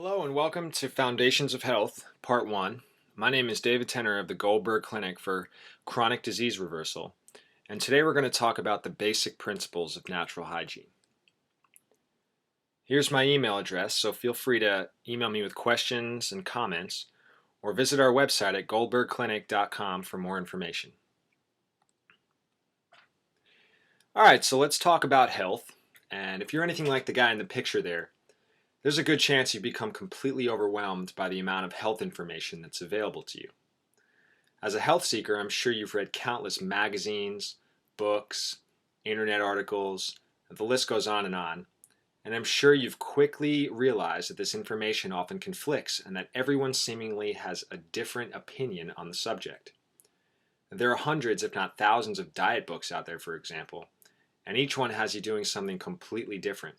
Hello and welcome to Foundations of Health, Part 1. My name is David Tenner of the Goldberg Clinic for Chronic Disease Reversal, and today we're going to talk about the basic principles of natural hygiene. Here's my email address, so feel free to email me with questions and comments, or visit our website at goldbergclinic.com for more information. Alright, so let's talk about health, and if you're anything like the guy in the picture there's a good chance you become completely overwhelmed by the amount of health information that's available to you. As a health seeker, I'm sure you've read countless magazines, books, internet articles, the list goes on, and I'm sure you've quickly realized that this information often conflicts and that everyone seemingly has a different opinion on the subject. There are hundreds, if not thousands, of diet books out there, for example, and each one has you doing something completely different.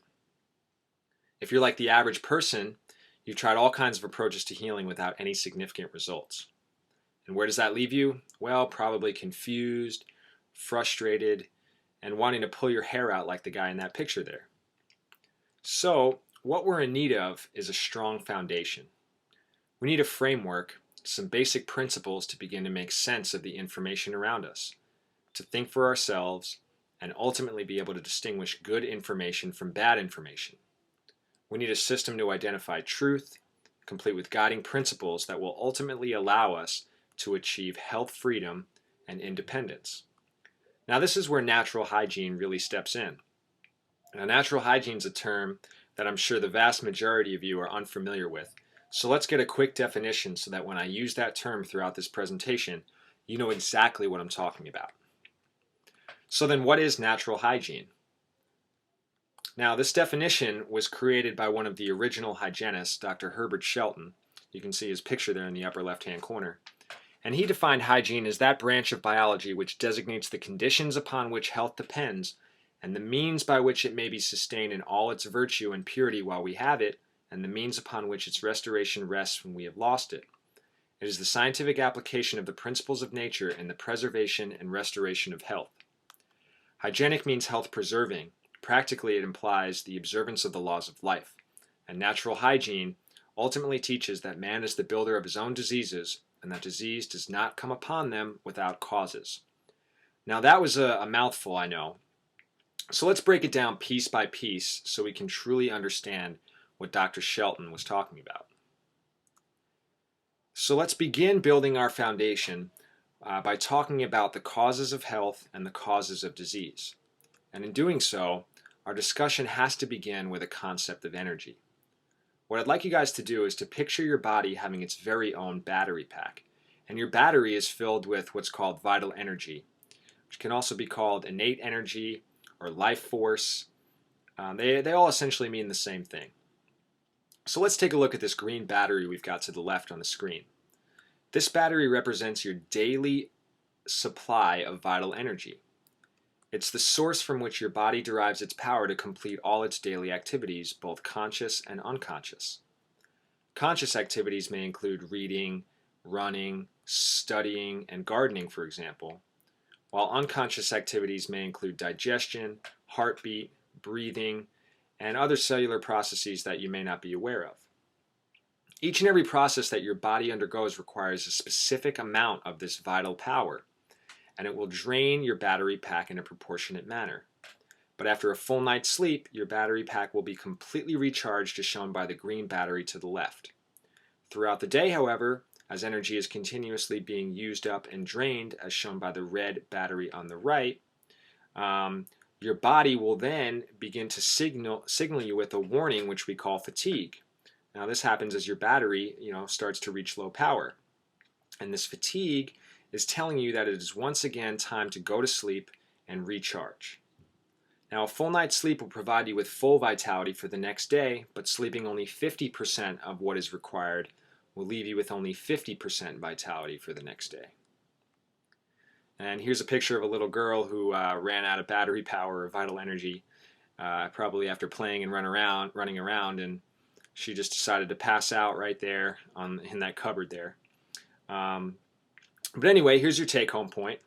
If you're like the average person, you've tried all kinds of approaches to healing without any significant results. And where does that leave you? Well, probably confused, frustrated, and wanting to pull your hair out like the guy in that picture there. So, what we're in need of is a strong foundation. We need a framework, some basic principles to begin to make sense of the information around us, to think for ourselves, and ultimately be able to distinguish good information from bad information. We need a system to identify truth, complete with guiding principles that will ultimately allow us to achieve health freedom and independence. Now, this is where natural hygiene really steps in. Now, natural hygiene is a term that I'm sure the vast majority of you are unfamiliar with. So let's get a quick definition so that when I use that term throughout this presentation, you know exactly what I'm talking about. So then what is natural hygiene? Now, this definition was created by one of the original hygienists, Dr. Herbert Shelton. You can see his picture there in the upper left-hand corner. And he defined hygiene as that branch of biology which designates the conditions upon which health depends and the means by which it may be sustained in all its virtue and purity while we have it, and the means upon which its restoration rests when we have lost it. It is the scientific application of the principles of nature in the preservation and restoration of health. Hygienic means health-preserving. Practically, it implies the observance of the laws of life, and natural hygiene ultimately teaches that man is the builder of his own diseases and that disease does not come upon them without causes. Now, that was a mouthful, I know. So let's break it down piece by piece so we can truly understand what Dr. Shelton was talking about. So let's begin building our foundation by talking about the causes of health and the causes of disease. And in doing so, our discussion has to begin with a concept of energy. What I'd like you guys to do is to picture your body having its very own battery pack. And your battery is filled with what's called vital energy, which can also be called innate energy or life force. They all essentially mean the same thing. So let's take a look at this green battery we've got to the left on the screen. This battery represents your daily supply of vital energy. It's the source from which your body derives its power to complete all its daily activities, both conscious and unconscious. Conscious activities may include reading, running, studying, and gardening, for example, while unconscious activities may include digestion, heartbeat, breathing, and other cellular processes that you may not be aware of. Each and every process that your body undergoes requires a specific amount of this vital power, and it will drain your battery pack in a proportionate manner. But after a full night's sleep, your battery pack will be completely recharged as shown by the green battery to the left. Throughout the day, however, as energy is continuously being used up and drained as shown by the red battery on the right, your body will then begin to signal you with a warning which we call fatigue. Now this happens as your battery starts to reach low power. And this fatigue is telling you that it is once again time to go to sleep and recharge. Now, a full night's sleep will provide you with full vitality for the next day, but sleeping only 50% of what is required will leave you with only 50% vitality for the next day. And here's a picture of a little girl who ran out of battery power or vital energy, probably after playing and running around, and she just decided to pass out right there in that cupboard there. But anyway, here's your take-home point.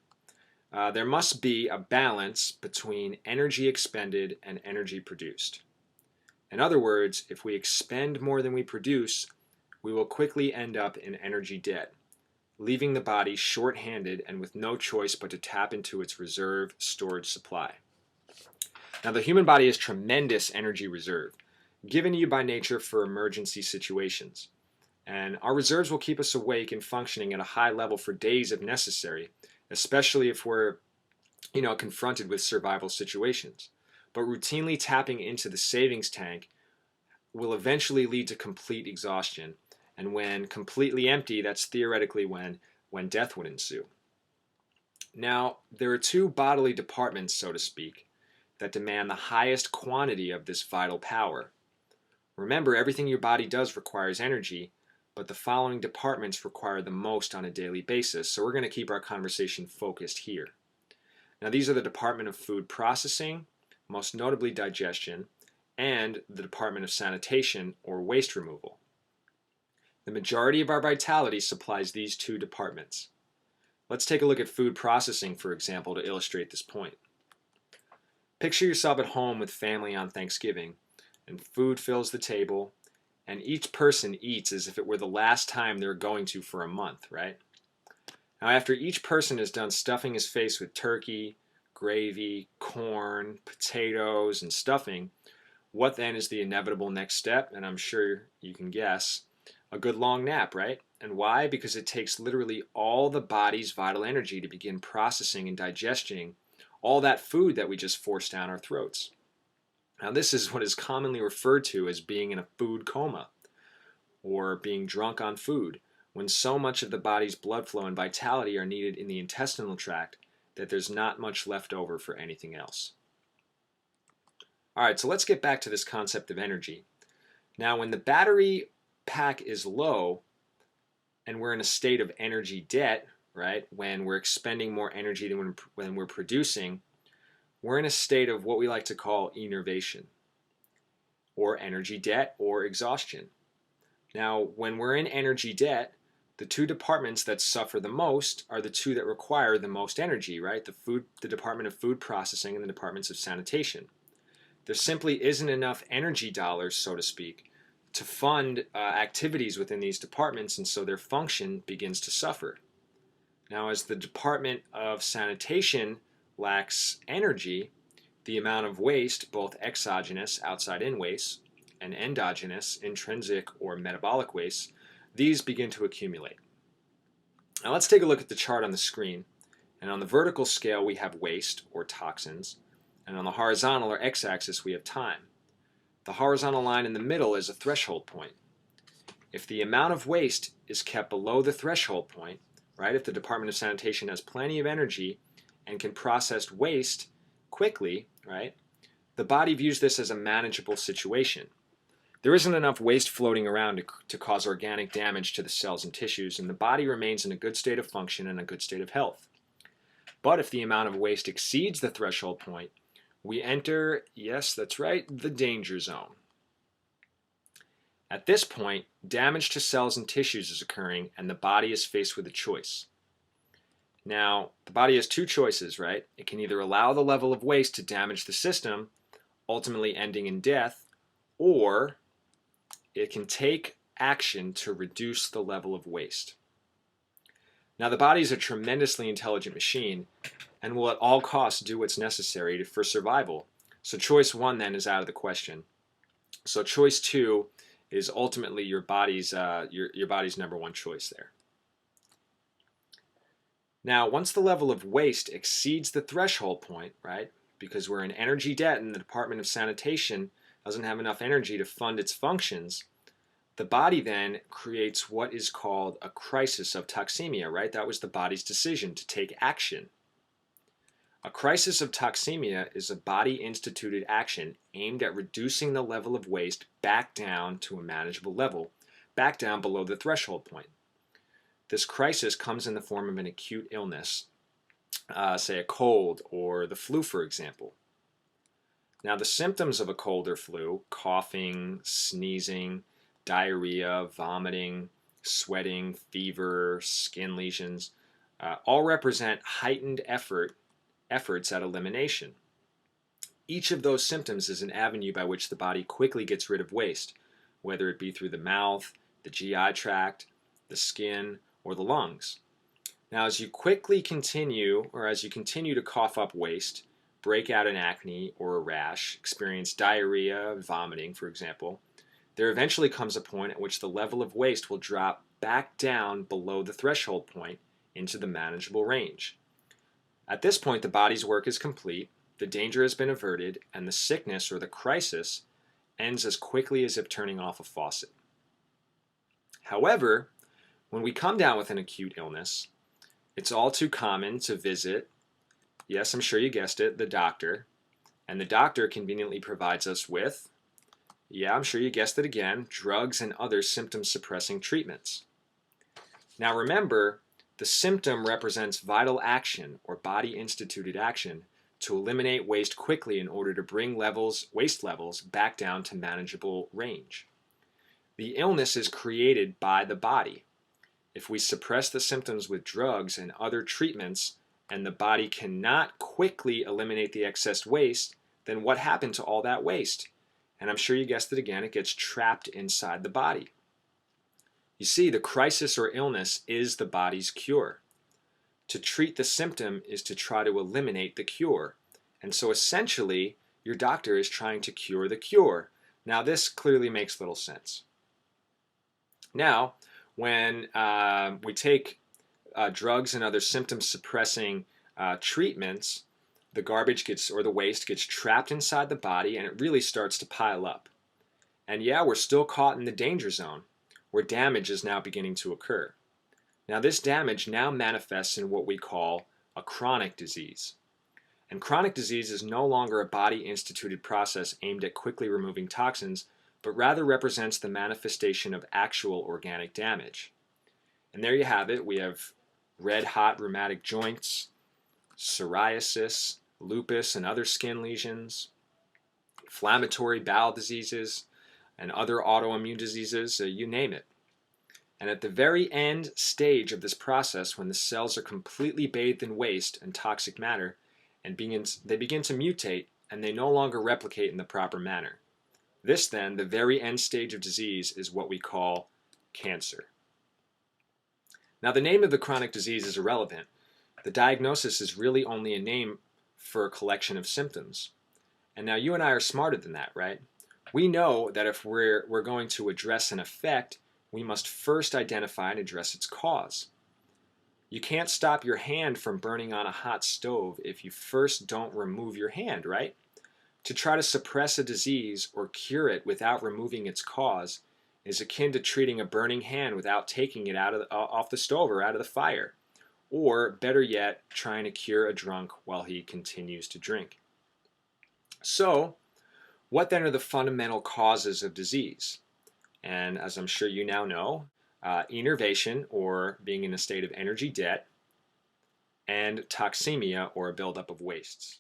There must be a balance between energy expended and energy produced. In other words, if we expend more than we produce, we will quickly end up in energy debt, leaving the body short-handed and with no choice but to tap into its reserve storage supply. Now, the human body has tremendous energy reserve, given to you by nature for emergency situations. And our reserves will keep us awake and functioning at a high level for days if necessary, especially if we're, confronted with survival situations. But routinely tapping into the savings tank will eventually lead to complete exhaustion. And when completely empty, that's theoretically when death would ensue. Now, there are two bodily departments, so to speak, that demand the highest quantity of this vital power. Remember, everything your body does requires energy, but the following departments require the most on a daily basis, so we're going to keep our conversation focused here. Now, these are the Department of Food Processing, most notably digestion, and the Department of Sanitation, or waste removal. The majority of our vitality supplies these two departments. Let's take a look at food processing, for example, to illustrate this point. Picture yourself at home with family on Thanksgiving, and food fills the table, and each person eats as if it were the last time they're going to for a month, right? Now, after each person is done stuffing his face with turkey, gravy, corn, potatoes, and stuffing, what then is the inevitable next step? And I'm sure you can guess, a good long nap, right? And why? Because it takes literally all the body's vital energy to begin processing and digesting all that food that we just forced down our throats. Now, this is what is commonly referred to as being in a food coma, or being drunk on food, when so much of the body's blood flow and vitality are needed in the intestinal tract that there's not much left over for anything else. All right, so let's get back to this concept of energy. Now, when the battery pack is low and we're in a state of energy debt, right, when we're expending more energy than when we're producing, we're in a state of what we like to call enervation, or energy debt, or exhaustion. Now, when we're in energy debt, the two departments that suffer the most are the two that require the most energy, right? The Department of Food Processing and the Departments of Sanitation. There simply isn't enough energy dollars, so to speak, to fund activities within these departments, and so their function begins to suffer. Now, as the Department of Sanitation lacks energy, the amount of waste, both exogenous, outside-in waste, and endogenous, intrinsic or metabolic waste, these begin to accumulate. Now let's take a look at the chart on the screen. And on the vertical scale, we have waste, or toxins. And on the horizontal, or x-axis, we have time. The horizontal line in the middle is a threshold point. If the amount of waste is kept below the threshold point, right, if the Department of Sanitation has plenty of energy and can process waste quickly, right, the body views this as a manageable situation. There isn't enough waste floating around to cause organic damage to the cells and tissues, and the body remains in a good state of function and a good state of health. But if the amount of waste exceeds the threshold point, we enter, yes, that's right, the danger zone. At this point, damage to cells and tissues is occurring, and the body is faced with a choice. Now, the body has two choices, right? It can either allow the level of waste to damage the system, ultimately ending in death, or it can take action to reduce the level of waste. Now, the body is a tremendously intelligent machine and will at all costs do what's necessary for survival. So choice one then is out of the question. So choice two is ultimately your body's number one choice there. Now, once the level of waste exceeds the threshold point, right, because we're in energy debt and the Department of Sanitation doesn't have enough energy to fund its functions, the body then creates what is called a crisis of toxemia, right? That was the body's decision to take action. A crisis of toxemia is a body-instituted action aimed at reducing the level of waste back down to a manageable level, back down below the threshold point. This crisis comes in the form of an acute illness, say a cold or the flu, for example. Now, the symptoms of a cold or flu, coughing, sneezing, diarrhea, vomiting, sweating, fever, skin lesions, all represent heightened efforts at elimination. Each of those symptoms is an avenue by which the body quickly gets rid of waste, whether it be through the mouth, the GI tract, the skin, or the lungs. Now, as you continue to cough up waste, break out an acne or a rash, experience diarrhea, vomiting, for example, there eventually comes a point at which the level of waste will drop back down below the threshold point into the manageable range. At this point, the body's work is complete, the danger has been averted, and the sickness or the crisis ends as quickly as if turning off a faucet. However, when we come down with an acute illness, it's all too common to visit, yes, I'm sure you guessed it, the doctor, and the doctor conveniently provides us with, yeah, I'm sure you guessed it again, drugs and other symptom-suppressing treatments. Now remember, the symptom represents vital action or body-instituted action to eliminate waste quickly in order to bring waste levels back down to manageable range. The illness is created by the body. If we suppress the symptoms with drugs and other treatments and the body cannot quickly eliminate the excess waste, then what happened to all that waste? And I'm sure you guessed it again, it gets trapped inside the body. You see, the crisis or illness is the body's cure. To treat the symptom is to try to eliminate the cure. And so essentially, your doctor is trying to cure the cure. Now, this clearly makes little sense. Now, when we take drugs and other symptom-suppressing treatments, the garbage or the waste gets trapped inside the body and it really starts to pile up. And yeah, we're still caught in the danger zone where damage is now beginning to occur. Now, this damage now manifests in what we call a chronic disease. And chronic disease is no longer a body-instituted process aimed at quickly removing toxins, but rather represents the manifestation of actual organic damage. And there you have it. We have red-hot rheumatic joints, psoriasis, lupus and other skin lesions, inflammatory bowel diseases, and other autoimmune diseases, you name it. And at the very end stage of this process, when the cells are completely bathed in waste and toxic matter, and they begin to mutate, and they no longer replicate in the proper manner. This then, the very end stage of disease, is what we call cancer. Now, the name of the chronic disease is irrelevant. The diagnosis is really only a name for a collection of symptoms. And now you and I are smarter than that, right? We know that if we're going to address an effect, we must first identify and address its cause. You can't stop your hand from burning on a hot stove if you first don't remove your hand, right? To try to suppress a disease or cure it without removing its cause is akin to treating a burning hand without taking it off the stove or out of the fire. Or, better yet, trying to cure a drunk while he continues to drink. So, what then are the fundamental causes of disease? And as I'm sure you now know, enervation, or being in a state of energy debt, and toxemia, or a buildup of wastes.